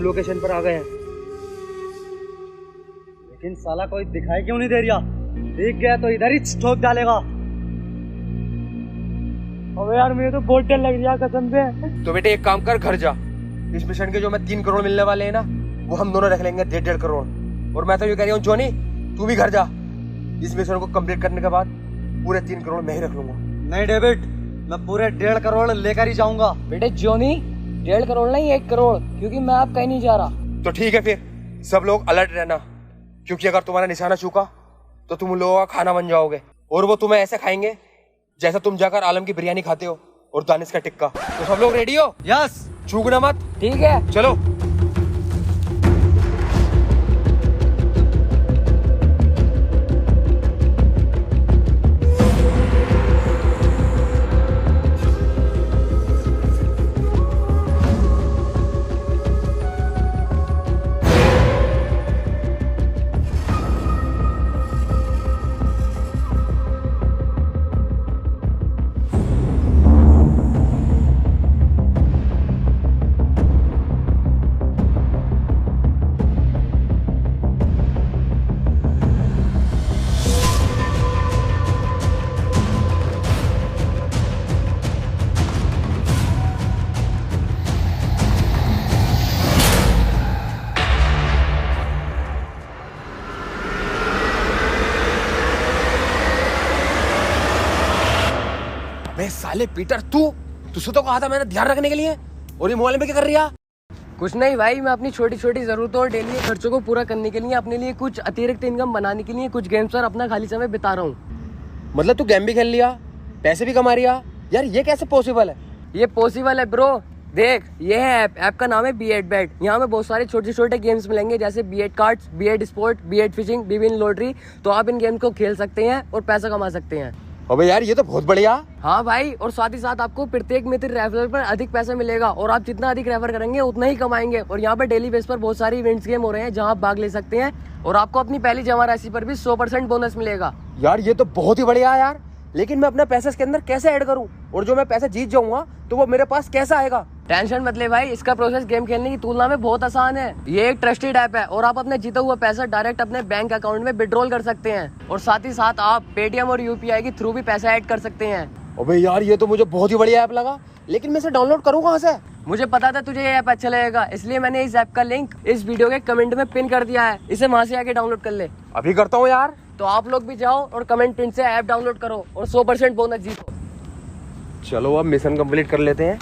हम लोकेशन पर आ गए हैं, लेकिन साला कोई दिखाई क्यों नहीं दे रहा? दिख गया तो इधर ही ठोक डालेगा। अबे यार मुझे तो बहुत डर लग रहा कसम से। तो बेटे एक काम कर, घर जा। इस मिशन के जो मैं 3 करोड़ मिलने वाले हैं ना, वो हम दोनों रख लेंगे 1.5 करोड़। और मैं तो ये कह रही हूँ जॉनी, तू भी घर जा। इस मिशन को कंप्लीट करने के बाद पूरे 3 करोड़ मैं ही रख लूंगा। नहीं डेविड, मैं पूरे 1.5 करोड़ लेकर ही जाऊंगा। बेटे जॉनी 1.5 करोड़ नहीं 1 करोड़, क्योंकि मैं आप कहीं नहीं जा रहा। तो ठीक है, फिर सब लोग अलर्ट रहना, क्योंकि अगर तुम्हारा निशाना चूका तो तुम लोगों का खाना बन जाओगे। और वो तुम्हें ऐसे खाएंगे जैसा तुम जाकर आलम की बिरयानी खाते हो और दानिश का टिक्का। तो सब लोग रेडी हो? यस। चूकना मत। ठीक है चलो। साले पीटर, तुझसे तो कहा था मैंने ध्यान रखने के लिए, और ये मोबाइल में क्या कर रही है? कुछ नहीं भाई, मैं अपनी छोटी छोटी जरूरतों और डेली के खर्चों को पूरा करने के लिए, अपने लिए कुछ अतिरिक्त इनकम बनाने के लिए कुछ गेम्स पर अपना खाली समय बिता रहा हूँ। मतलब तू गेम भी खेल लिया, पैसे भी कमा रिया? यार ये कैसे पॉसिबल है? ये पॉसिबल है ब्रो। देख, ये है ऐप का नाम है B8Bet। यहाँ में बहुत सारे छोटे छोटे गेम्स मिलेंगे, जैसे B8 cards, B8 sport, B8 fishing, B8 lottery. तो आप इन गेम्स को खेल सकते हैं और पैसा कमा सकते हैं। अबे यार ये तो बहुत बढ़िया। हाँ भाई, और साथ ही साथ आपको प्रत्येक मित्र रेफरल पर अधिक पैसा मिलेगा, और आप जितना अधिक रेफर करेंगे उतना ही कमाएंगे। और यहाँ पे डेली बेस पर बहुत सारी इवेंट्स गेम हो रहे हैं जहाँ आप भाग ले सकते हैं, और आपको अपनी पहली जमा राशि पर भी 100% बोनस मिलेगा। यार ये तो बहुत ही बढ़िया है यार, लेकिन मैं अपना पैसा इसके अंदर कैसे ऐड करूँ? और जो मैं पैसा जीत जाऊंगा तो वो मेरे पास कैसे आएगा? टेंशन मत ले भाई, इसका प्रोसेस गेम खेलने की तुलना में बहुत आसान है। ये एक ट्रस्टेड ऐप है, और आप अपने जीता हुआ पैसा डायरेक्ट अपने बैंक अकाउंट में विड्रॉल कर सकते हैं, और साथ ही साथ आप पेटीएम और UPI के थ्रू भी पैसा ऐड कर सकते हैं। अबे यार ये तो मुझे बहुत ही बढ़िया ऐप लगा, लेकिन मैं इसे डाउनलोड करूँ कहाँ से? मुझे पता था तुझे ये ऐप अच्छा लगेगा, इसलिए मैंने इस ऐप का लिंक इस वीडियो के कमेंट में पिन कर दिया है। इसे वहां से आके डाउनलोड कर ले। अभी करता हूँ यार। तो आप लोग भी जाओ और कमेंट पिन से ऐप डाउनलोड करो और 100% बोनस जीतो। चलो अब मिशन कंप्लीट कर लेते हैं।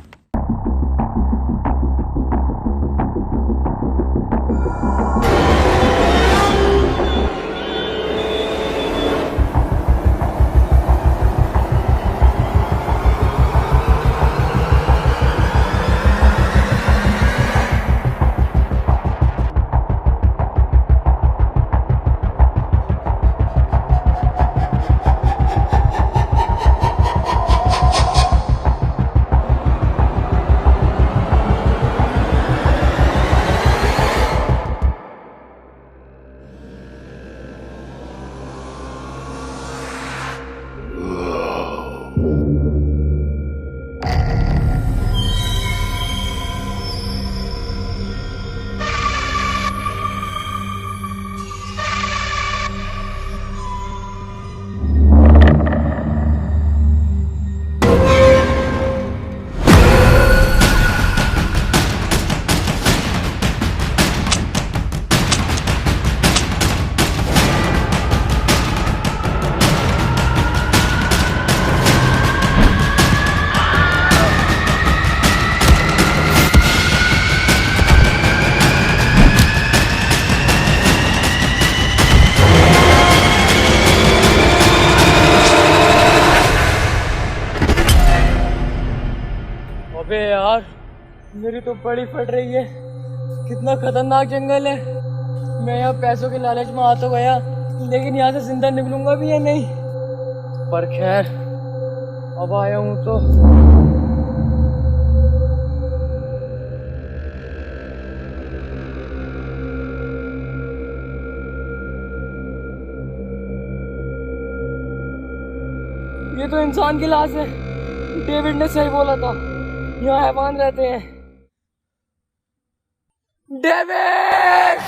अबे यार, मेरी तो बड़ी फट रही है। कितना खतरनाक जंगल है। मैं यहाँ पैसों के लालच में आ तो गया, लेकिन यहाँ से जिंदा निकलूंगा भी या नहीं? पर खैर, अब आया हूँ तो। ये तो इंसान की लाश है। डेविड ने सही बोला था, यहाँ हैवान रहते हैं। डेविड!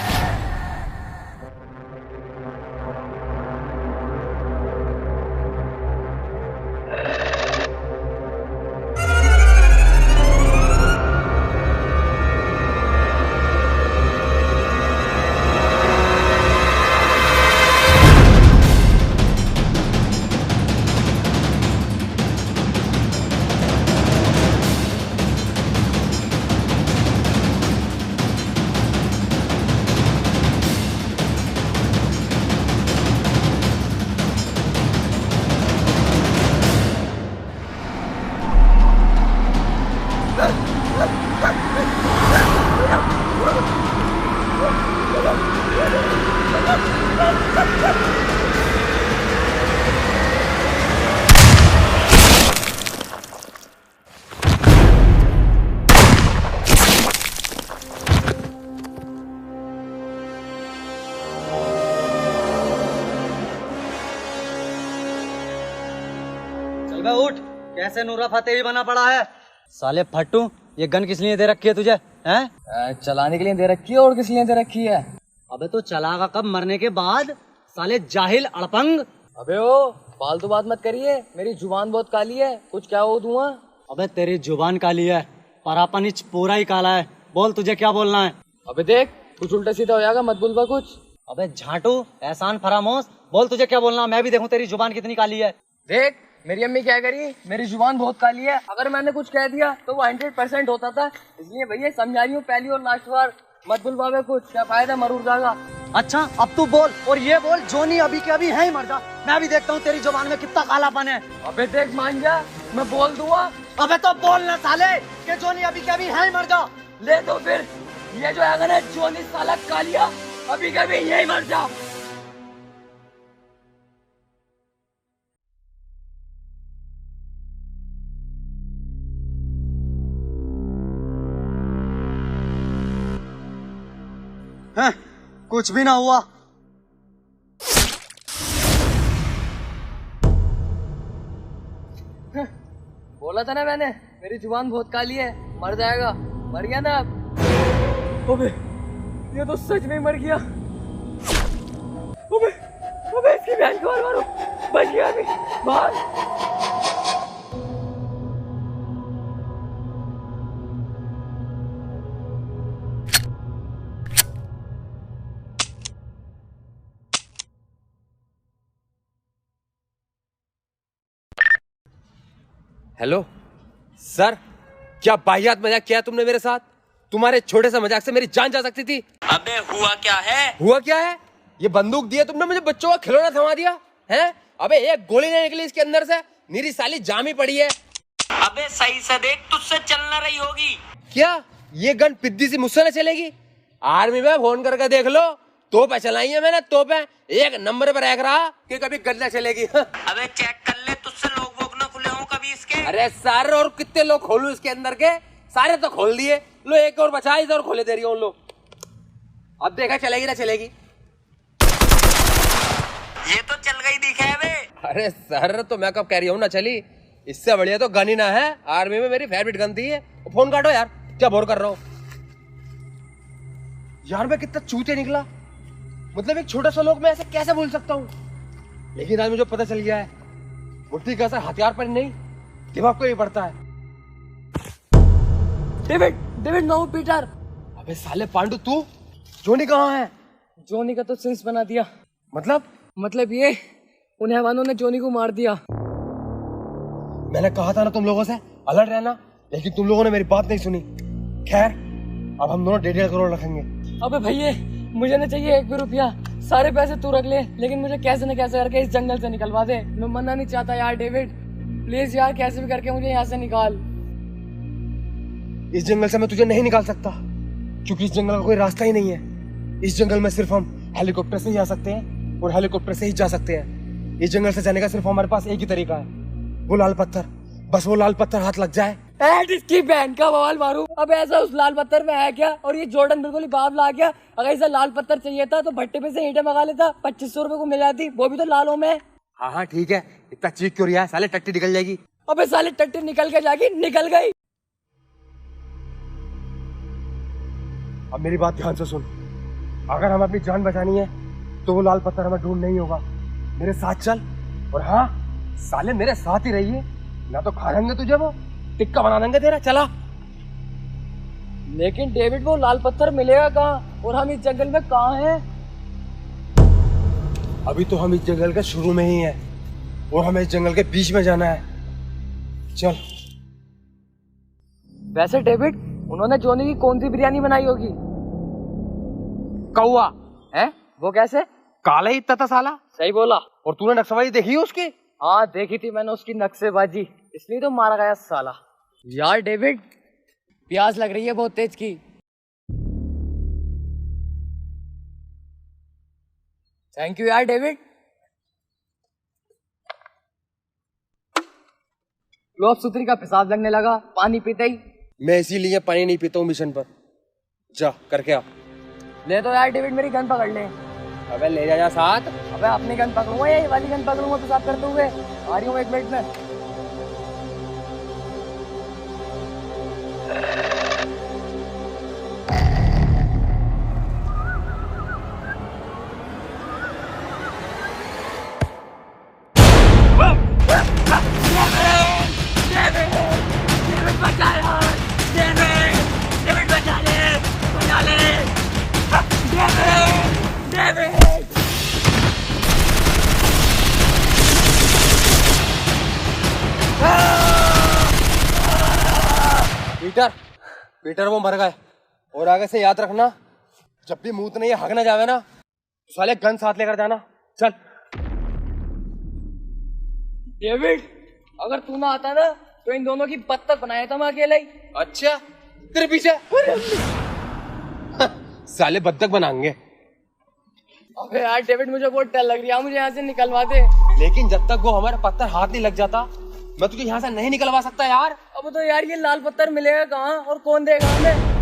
चल बे उठ, कैसे नूरा फतेही बना पड़ा है। साले फट्टू, ये गन किस लिए दे रखी है तुझे? हैं? चलाने के लिए दे रखी है, और किस लिए दे रखी है? अबे तो चलागा कब मरने के बाद? साले जाहिल अड़पंग। अबे ओ, फालतू बात मत करिए, मेरी जुबान बहुत काली है, कुछ क्या हो दूंगा? अबे तेरी जुबान काली है, पर अपन इच पूरा ही काला है। बोल तुझे क्या बोलना है? अबे देख, कुछ उल्टा सीधा हो जाएगा, मत बोलवा कुछ। अबे झाटू, एहसान फरामोश, बोल तुझे क्या बोलना है, मैं भी देखूं तेरी जुबान कितनी काली है। देख, मेरी अम्मी क्या करी, मेरी जुबान बहुत काली है, अगर मैंने कुछ कह दिया तो वो 100% होता था, इसलिए भैया समझा रही हूँ पहली और लास्ट बार, मत बुलवावे कुछ, क्या फायदा, मरूर जाएगा। अच्छा अब तू बोल, और ये बोल जोनी अभी के अभी है ही मर जा, मैं भी देखता हूँ तेरी जुबान में कितना कालापन है। अबे देख मान जा, मैं बोल दूंगा। अबे तो बोल ना साले कि जोनी अभी के अभी है ही मर जा। ले तो फिर, ये जो है ना जोनी साला कालिया, अभी कभी यही मर जा। हैं? कुछ भी ना हुआ। बोला था ना मैंने, मेरी जुबान बहुत काली है, मर जाएगा, मर गया ना अब। अबे ये तो सच में मर गया। अबे अबे इसकी बहन को और मारो, बच गया अभी, भाग। हेलो सर, क्या बाहियात मजाक किया तुमने मेरे साथ? तुम्हारे छोटे से मजाक से मेरी जान जा सकती थी। अबे हुआ क्या है? हुआ क्या है? ये बंदूक दिया तुमने मुझे, बच्चों का खिलौना थमा दिया है। अबे एक गोली नहीं निकली इसके अंदर से, मेरी साली जामी पड़ी है। अबे सही से देख, तुझसे चल न रही होगी। क्या ये गन पिद्दी सी मुझसे न चलेगी? आर्मी में फोन करके देख लो, तोपें चलाई है मैंने, तोपें एक नंबर पर रख रहा कि कभी गन न चलेगी। अबे चेक कर ले, तुझसे लोग वोग न खुले हों कभी इसके। अरे सर, और कितने लोग खोलूं इसके अंदर के? सारे तो खोल दिए, लो एक और बचा, इसे और खोले दे रही हूँ लो। अब देखा चलेगी ना चलेगी। ये तो चल गई दिखे है बे। अरे सर, तो मैं कब कह रही हूँ ना चली, इससे बढ़िया तो गन ही ना है। आर्मी में मेरी फेवरेट गन थी ये। फोन काटो यार, क्या बोर कर रहा हूँ यार। मैं कितना चूते निकला, मतलब एक छोटा सा लोग मैं ऐसे कैसे बोल सकता हूँ। लेकिन आज मुझे पता चल गया है, मुट्ठी का असर हथियार पर नहीं दिमाग को ही पड़ता है। David, David no Peter. अबे साले पांडु, तू जोनी कहाँ है? जोनी का तो सेंस बना दिया। मतलब ये उन हैवानों ने जोनी को मार दिया। मैंने कहा था ना तुम लोगों से अलर्ट रहना, लेकिन तुम लोगों ने मेरी बात नहीं सुनी। खैर, अब हम दोनों 1.5 करोड़ रखेंगे। अबे भैया, मुझे ना चाहिए 1 भी रुपया, सारे पैसे तू रख ले, लेकिन मुझे कैसे न कैसे करके इस जंगल से निकलवा दे। मैं मरना नहीं चाहता यार डेविड, प्लीज यार, कैसे भी करके मुझे यहाँ से निकाल। इस जंगल से मैं तुझे नहीं निकाल सकता, क्योंकि इस जंगल का कोई रास्ता ही नहीं है। इस जंगल में सिर्फ हम हेलीकॉप्टर से ही आ सकते हैं और हेलीकॉप्टर से ही जा सकते हैं। इस जंगल से जाने का सिर्फ हमारे पास एक ही तरीका है, वो लाल पत्थर। बस वो लाल पत्थर हाथ लग जाए, इसकी बहन का बवाल मारू। अब ऐसा उस लाल पत्थर में है क्या? और ये जॉर्डन बिल्कुल ही बावला आ गया। अगर इसे लाल पत्थर चाहिए था तो भट्टे पे से ईंटें मंगा लेता, 2500 रुपए को मिल जाती, वो भी तो लालों में। हाँ हाँ ठीक है, इतना चीख क्यों रहा है? साले टट्टी निकल जाएगी। अबे साले टट्टी निकल के जाएगी, निकल गई। अब मेरी बात ध्यान से सुन, अगर हमें अपनी जान बचानी है तो वो लाल पत्थर हमें ढूंढ नहीं होगा। मेरे साथ चल, और हाँ साले मेरे साथ ही रहिए, ना तो खा लेंगे तुझे वो टिक्का बना देंगे तेरा। चला। लेकिन डेविड वो लाल पत्थर मिलेगा कहाँ, और हम इस जंगल में कहाँ हैं? अभी तो हम इस जंगल के शुरू में ही हैं और हमें इस जंगल के बीच में जाना है। चल। वैसे डेविड, उन्होंने जोनी की कौन सी बिरयानी बनाई होगी? कौआ है वो कैसे? काला ही इतना था साला। सही बोला। और तूने नक्शेबाजी देखी है उसकी? हाँ देखी थी मैंने उसकी नक्शेबाजी, इसलिए तो मारा गया साला। यार डेविड, प्यास लग रही है बहुत तेज की। थैंक यू यार डेविड। लो अब सुतरी का पेशाब लगने लगा पानी पीते ही। मैं इसीलिए पानी नहीं पीता हूँ मिशन पर। जा करके आ। ले तो यार डेविड, मेरी गन पकड़ ले। अबे ले जा साथ। अबे अपनी गन पकड़ूंगा या ये वाली गन पकड़ूंगा पेशाब करते हुए? आ रही हूँ 1 मिनट में। पीटर, पीटर वो मर गए। और आगे से याद रखना, जब भी मूत नहीं हग ना जावे ना तो साले गन साथ लेकर जाना। चल। डेविड, अगर तू ना आता ना तो इन दोनों की बत्तख बनाया था मैं अकेले ही। अच्छा, तेरे पीछे साले बत्तख बनाएंगे। अबे यार डेविड, मुझे बहुत डर लग रही है, मुझे यहाँ से निकलवा दे। लेकिन जब तक वो हमारे पत्थर हाथ नहीं लग जाता मैं तुझे यहाँ से नहीं निकलवा सकता यार। अब तो यार ये लाल पत्थर मिलेगा कहाँ और कौन देगा हमें?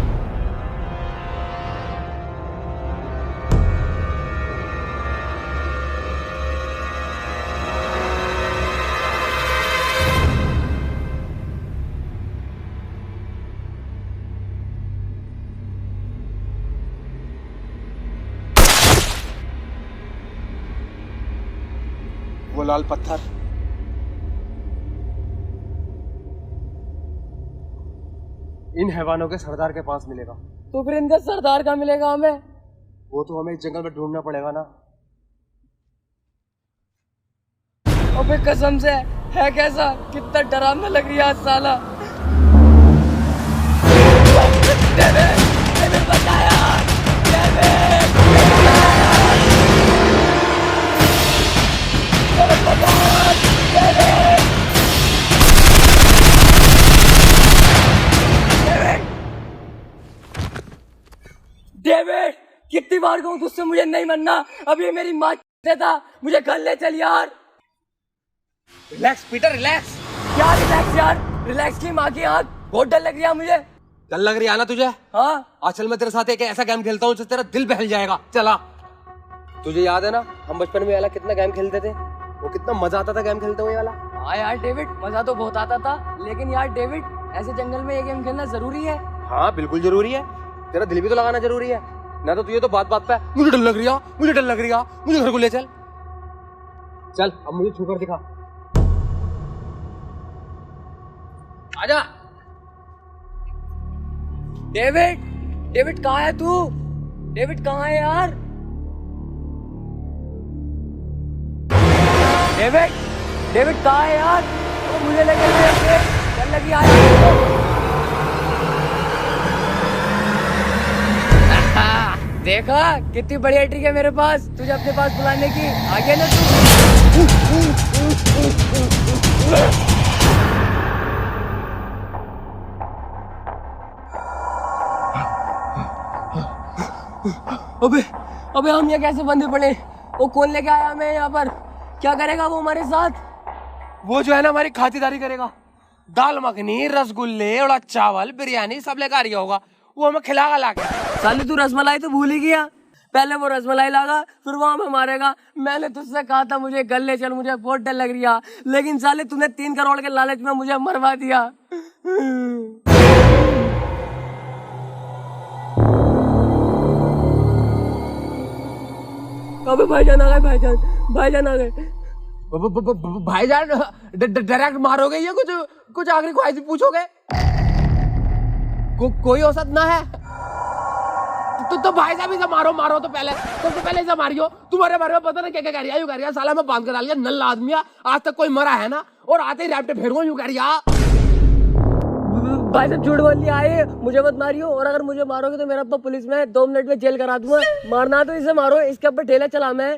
वो लाल पत्थर इन हैवानों के सरदार के पास मिलेगा। तो फिर इनका सरदार कहाँ मिलेगा हमें? वो तो हमें इस जंगल में ढूंढना पड़ेगा ना। अबे कसम से है कैसा? कितना डरावना लग रही है आज साला। डेविड, कितनी बार कहूँ तुझसे मुझे नहीं मरना। अब ये मेरी माँ था, मुझे घर ले चल यार। Relax Peter, relax. क्या रिलैक्स यार? रिलैक्स की माँ की आँख, बहुत डर लग रही है मुझे। डर लग रही है ना तुझे? हाँ। आजकल मैं तेरे साथ एक ऐसा गेम खेलता हूँ जिससे तेरा दिल बहल जाएगा। चला। तुझे याद है ना हम बचपन में वाला कितना गेम खेलते थे? वो कितना मजा आता था गेम खेलते हुए वाला। हाँ यार डेविड, मजा तो बहुत आता था, लेकिन यार डेविड ऐसे जंगल में ये गेम खेलना जरूरी है। हाँ बिल्कुल जरूरी है, तेरा दिल भी तो लगाना जरूरी है ना। तो तुझे तो बात बात पे मुझे डर लग रही है, मुझे डर लग रही है, मुझे घर को ले चल। चल अब मुझे छूकर दिखा। आजा। डेविड, डेविड कहाँ है तू? डेविड कहाँ है यार? डेविड, डेविड कहाँ है यार? तो मुझे लगे डर लगी आया। देखा कितनी बढ़िया ट्रिक है मेरे पास तुझे अपने पास बुलाने की। आगे ना अबे अबे हम यहाँ कैसे बंधे पड़े? वो कौन लेके आया हमें यहाँ पर? क्या करेगा वो हमारे साथ? वो जो है ना हमारी खातिरदारी करेगा। दाल मखनी, रसगुल्ले, उड़द चावल, बिरयानी सब लेकर आ रही होगा। वो हमें खिलागा लाके। साले तू रसमलाई तो भूल ही गया। पहले वो रसमलाई लागा, फिर वो हमें मारेगा। मैंने तुझसे कहा था मुझे घर ले चल, मुझे बहुत डर लग रही है, लेकिन साले तूने 3 करोड़ के लालच में मुझे मरवा दिया। अबे भाईजान आ गए, भाईजान आ गए। भाईजान डायरेक्ट मारोगे या कुछ आखिरी ख्वाहिश पूछोगे? कोई औसत ना है तो भाई साहब इसे मारो तो पहले इसे मारियो। तुम्हारे बारे में पता नहीं क्या कह रही है, साला मैं बांध कर डाल गया, नल्ला आदमी है, आज तक कोई मरा है ना, और आते ही रैप्टे फेर यूं कह रही है। भाई साहब झूठ बोल लिया है, मुझे मत मारियो, और अगर मुझे मारोगे तो मेरा अब्बा पुलिस में 2 मिनट में जेल करा दूंगा। मारना तो इसे मारो, इसके ऊपर ठेला चला मैं।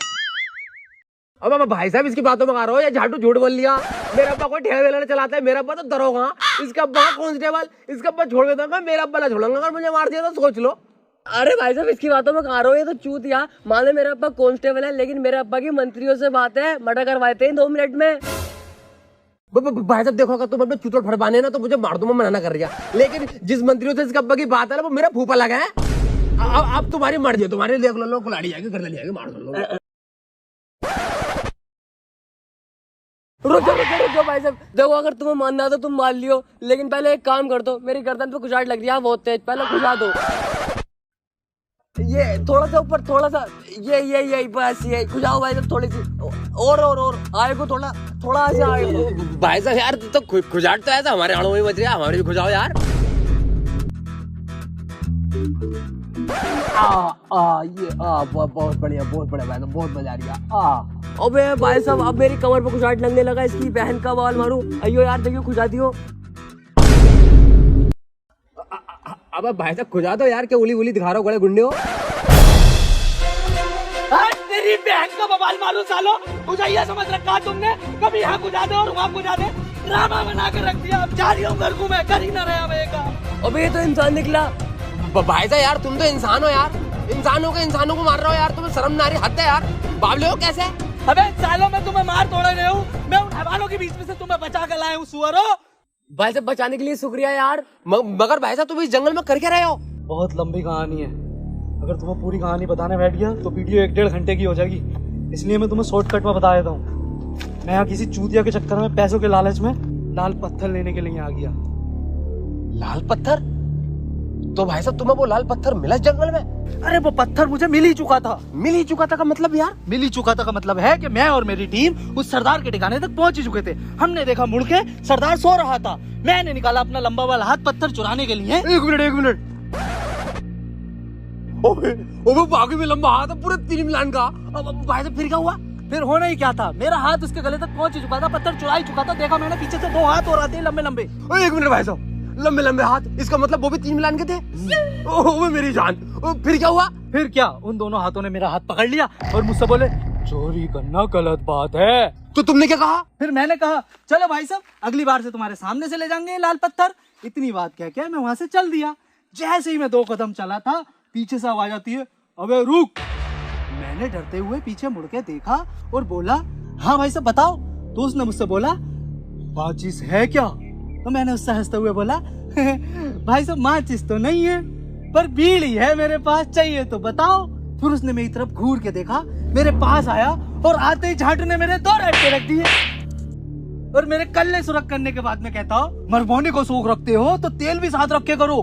अब भाई साहब इसकी बातों में आ रहा हो या झाटू झूठ बोल लिया? मेरा अब्बा कोई ठेला वेला चलाता है, मेरा अब्बा तो दरोगा, इसका अब्बा कांस्टेबल, इसका अब्बा छोड़ देता, मेरा अब्बा ना छोड़ूंगा। अगर मुझे मार दिया तो सोच लो। अरे भाई साहब इसकी बातों में कहा रहा हो, ये तो चूतिया। माने मेरा अब्बा कांस्टेबल है, लेकिन मेरे अब्बा की मंत्रियों से बात है, मर्डर करवाते हैं 2 मिनट में। भाई साहब देखो, अगर तुम अपने चूतड़ फड़वाने ना तो मुझे मार दूंगा, मना कर दिया, लेकिन जिस मंत्रियों से इसके अब्बा की बात है ना वो मेरा फूफा लगा है। अब तुम्हारी मर्जी है, तुम्हारे देख लो, कुलाड़ी जाएगी, घर ले जाएगी, मार दो। रुको भाई साहब, देखो अगर तुम्हें मानना है तो तुम मान लियो, लेकिन पहले एक काम कर दो, मेरी गर्दन पे खुजाट लग रही है बहुत तेज, पहले खुजा दो। ये थोड़ा सा ऊपर, थोड़ा सा, ये बस ये खुजाओ भाई साहब, थोड़ी सी और आए को थोड़ा ऐसे आए। भाई साहब यार तो खुजाट तो ऐसा हमारे आड़ों में बज रहा है, हमारे भी खुजाओ यार। बहुत बढ़िया भाई साहब, बहुत मजा आ रही है। अबे भाई साहब अब मेरी कमर पे खुजाट लगने लगा, इसकी बहन का बाल मारूं। अयो यार देखियो खुजा दियो। अब भाई साहब खुजा दो यार, क्या उली दिखा रहा हो, बड़े गुंडे हो। तेरी बहन का बवाल मालूम सालो, मुझे यह समझ रखा तुमने, कभी यहाँ गुजा दे और वहाँ गुजा दे, ड्रामा बना कर रख दिया। अब जा रही हूँ घर को, मैं कर ही ना रहा बेगा। अबे ये तो इंसान निकला। भाई साहब यार तुम तो इंसान हो यार, इंसानों को मार रहे हो यार, तुम्हें शर्म ना आ रही? हद है यार, बावले हो कैसे? अबे सालों में तुम्हें मार तोड़े रहे हूँ, मैं उन हैवानों के बीच में से तुम्हें बचा कर लाया हूँ, सुअरो। भाई साहब बचाने के लिए शुक्रिया यार। मगर भाई साहब तुम इस जंगल में कर क्या रहे हो? बहुत लंबी कहानी है, अगर तुम्हें पूरी कहानी बताने बैठ गया तो वीडियो 1-1.5 घंटे की हो जाएगी, इसलिए मैं तुम्हें शॉर्टकट में बता देता हूँ। मैं यहाँ किसी चूतिया के चक्कर में पैसों के लालच में लाल पत्थर लेने के लिए आ गया। लाल पत्थर? तो भाई साहब तुम्हें वो लाल पत्थर मिला जंगल में? अरे वो पत्थर मुझे मिल ही चुका था का मतलब यार? मिल ही चुका था का मतलब है कि मैं और मेरी टीम उस सरदार के ठिकाने तक पहुंच ही चुके थे। हमने देखा मुड़ के सरदार सो रहा था, मैंने निकाला अपना लंबा वाला हाथ पत्थर चुराने के लिए। एक मिनट ओबे बाकी में लंबा हाथ है पूरे 3 मिलान का। अब भाई साहब फिर क्या हुआ? फिर होना ही क्या था, मेरा हाथ उसके गले तक पहुंच ही चुका था, पत्थर चुरा ही चुका था। देखा मैंने पीछे से 2 हाथ और आते हैं लंबे। एक मिनट भाई साहब, लंबे हाथ, इसका मतलब वो भी 3 मिलान के थे? ओह मेरी जान, फिर क्या हुआ? फिर क्या, उन दोनों हाथों ने मेरा हाथ पकड़ लिया और मुझसे बोले चोरी करना गलत बात है। तो तुमने क्या कहा? फिर मैंने कहा चलो भाई साहब अगली बार से तुम्हारे सामने से ले जाएंगे लाल पत्थर। इतनी बात कह के मैं वहां से चल दिया। जैसे ही मैं 2 कदम चला था, पीछे से आवाज आती है, अबे रुक। मैंने डरते हुए पीछे मुड़ के देखा और बोला हाँ भाई साहब बताओ। तो उसने मुझसे बोला माचिस है क्या? तो मैंने उससे हंसते हुए बोला भाई साहब माचिस तो नहीं है, पर बीड़ी है मेरे पास, चाहिए तो बताओ। फिर उसने मेरी तरफ घूर के देखा, मेरे पास आया और आते ही झाटू ने मेरे 2 रैपटे रख दिए और मेरे कल्ले सुरख करने के बाद में कहता हूँ मरवाने को शौक रखते हो तो तेल भी साथ रख के करो।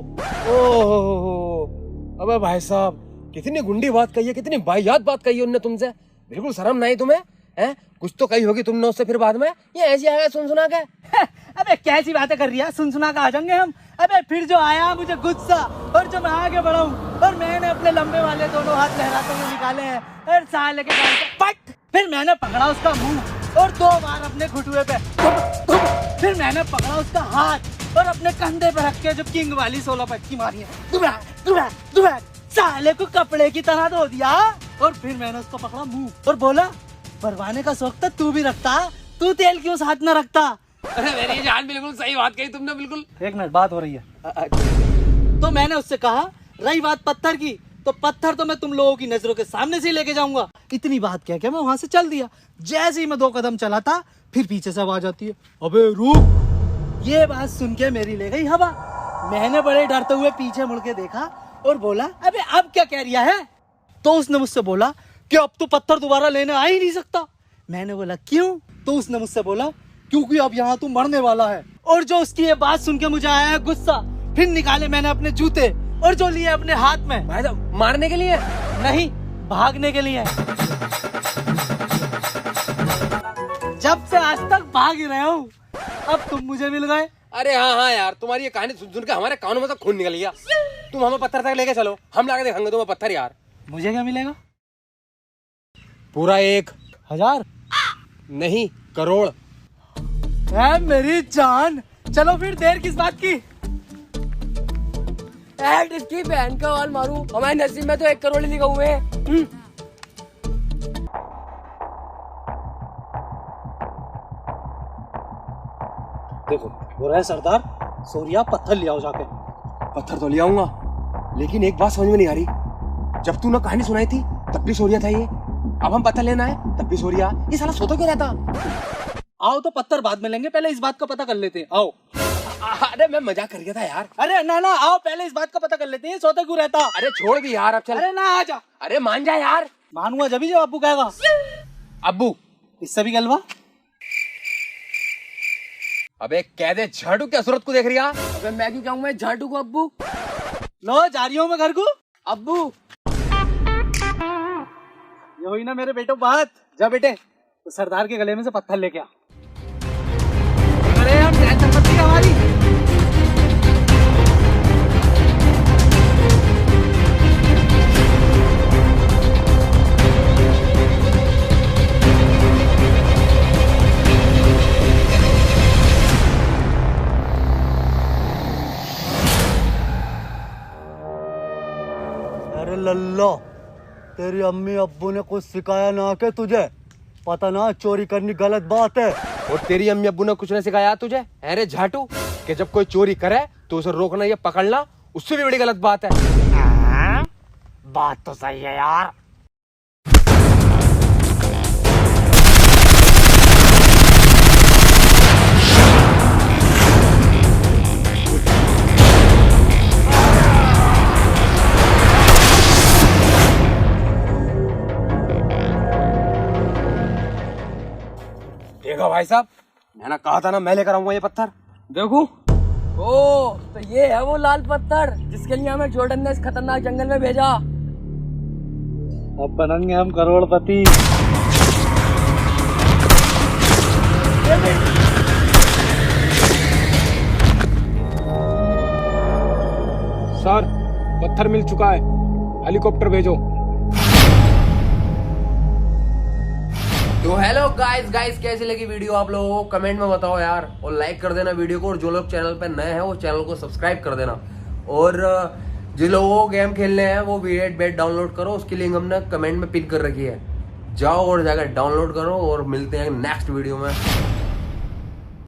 ओह अबे भाई साहब कितनी गुंडी बात कही है, कितनी वाहियात बात कही है उनने तुमसे, बिल्कुल शर्म नहीं तुम्हें हैं? कुछ तो कही होगी तुमने उससे फिर बाद में, ये ऐसी आया सुना के। अबे कैसी बातें कर रही है, सुना के आ जाएंगे हम। अबे फिर जो आया मुझे गुस्सा, और जो मैं आगे बढ़ा हूँ और मैंने अपने लंबे वाले दोनों हाथ लहराते हुए निकाले हैं और साले के गाल पे पट। फिर मैंने पकड़ा उसका मुंह और 2 बार अपने घुटुए पे, फिर मैंने पकड़ा उसका हाथ और अपने कंधे पे रख के जो किंग वाली 16 पटकी मारी है, दुबैक साले को कपड़े की तरह धो दिया। और फिर मैंने उसको पकड़ा मुंह और बोला परवाने का शौक तो तू भी रखता, तू तेल क्यों साथ न रखता? अरे मेरी जान बिल्कुल सही बात कही तुमने, बिल्कुल। 1 मिनट बात हो रही है। तो मैंने उससे कहा रही बात पत्थर की, तो पत्थर तो मैं तुम लोगों की नजरों के सामने से ही लेके जाऊंगा। इतनी बात कह के मैं वहां से चल दिया। जैसे ही मैं 2 कदम चला था, फिर पीछे से आवाज आती है, अबे रुक। ये बात सुन के मेरी ले गई हवा। मैंने बड़े डरते हुए पीछे मुड़ के देखा और बोला अबे अब क्या कह रिया है? तो उसने मुझसे बोला कि अब तो पत्थर दोबारा लेने आ ही नहीं सकता। मैंने बोला क्यों? तो उसने मुझसे बोला क्योंकि अब यहाँ तू मरने वाला है। और जो उसकी ये बात सुन के मुझे आया गुस्सा, फिर निकाले मैंने अपने जूते और जो लिए अपने हाथ में। भाई साहब मारने के लिए? नहीं, भागने के लिए। जब से आज तक भाग ही रहे हो, अब तुम मुझे मिल गए। अरे हाँ हाँ यार, तुम्हारी ये कहानी सुन सुन के हमारे कानों में तो खून निकल गया। तुम हमें पत्थर तक लेके चलो, हम लाके दिखाएंगे तुम्हें पत्थर यार। मुझे क्या मिलेगा? पूरा 1000? नहीं, करोड़। है मेरी जान। चलो फिर देर किस बात की? इसकी बहन का वाल मारू, हमारे नसीब में तो 1 करोड़ ही लिखा हुए हैं। देखो वो रहे सरदार, सोरिया पत्थर ले आओ जाके। पत्थर तो ले आऊंगा, लेकिन एक बात समझ में नहीं आ रही। जब तूने कहानी सुनाई थी तब भी सोरिया था ये, अब हम पत्थर लेना है तब भी सोरिया। ये साला सोता क्यों रहता? आओ तो पत्थर बाद में लेंगे, पहले इस बात का पता कर लेते हैं। आओ। अरे मैं मजाक कर गया था यार। अरे ना ना, आओ पहले इस बात का पता कर लेते हैं, सोता क्यों रहता। अरे छोड़ भी यार, अब चल। अरे ना, आजा। अरे मान जा यार। मानूंगा जब ही जब अब्बू कहेगा। अब्बू? इससे भी गलवा। अबे कह दे झाटू, क्या सूरत को देख रही है? अबे मैं क्यों कहूँ, मैं झाटू को अब्बू। लो जा रही हूँ मैं घर को। अब्बू ये हुई ना मेरे बेटो बात। जा बेटे, तो सरदार के गले में से पत्थर लेके आ। अरे हम टेंशन मत ली हमारी। अरे लल्ला, तेरी अम्मी अब्बू ने कुछ सिखाया ना के तुझे? पता ना चोरी करनी गलत बात है। और तेरी अम्मी अब्बू ने कुछ नहीं सिखाया तुझे? अरे झाटू, कि जब कोई चोरी करे तो उसे रोकना या पकड़ना उससे भी बड़ी गलत बात है। बात तो सही है यार। देखो भाई साहब, मैंने कहा था ना मैं लेकर आऊंगा ये पत्थर। देखो। ओ तो ये है वो लाल पत्थर जिसके लिए हमें जॉर्डन ने इस खतरनाक जंगल में भेजा। अब बनेंगे हम करोड़पति। सर, पत्थर मिल चुका है, हेलीकॉप्टर भेजो। तो हेलो गाइस कैसी लगी वीडियो आप लोगों को कमेंट में बताओ यार, और लाइक कर देना वीडियो को, और जो लोग चैनल पे नए हैं वो चैनल को सब्सक्राइब कर देना। और जिन लोगों को गेम खेलने हैं वो V8 Bet डाउनलोड करो, उसकी लिंक हमने कमेंट में पिन कर रखी है। जाओ और जाकर डाउनलोड करो, और मिलते हैं नेक्स्ट वीडियो में।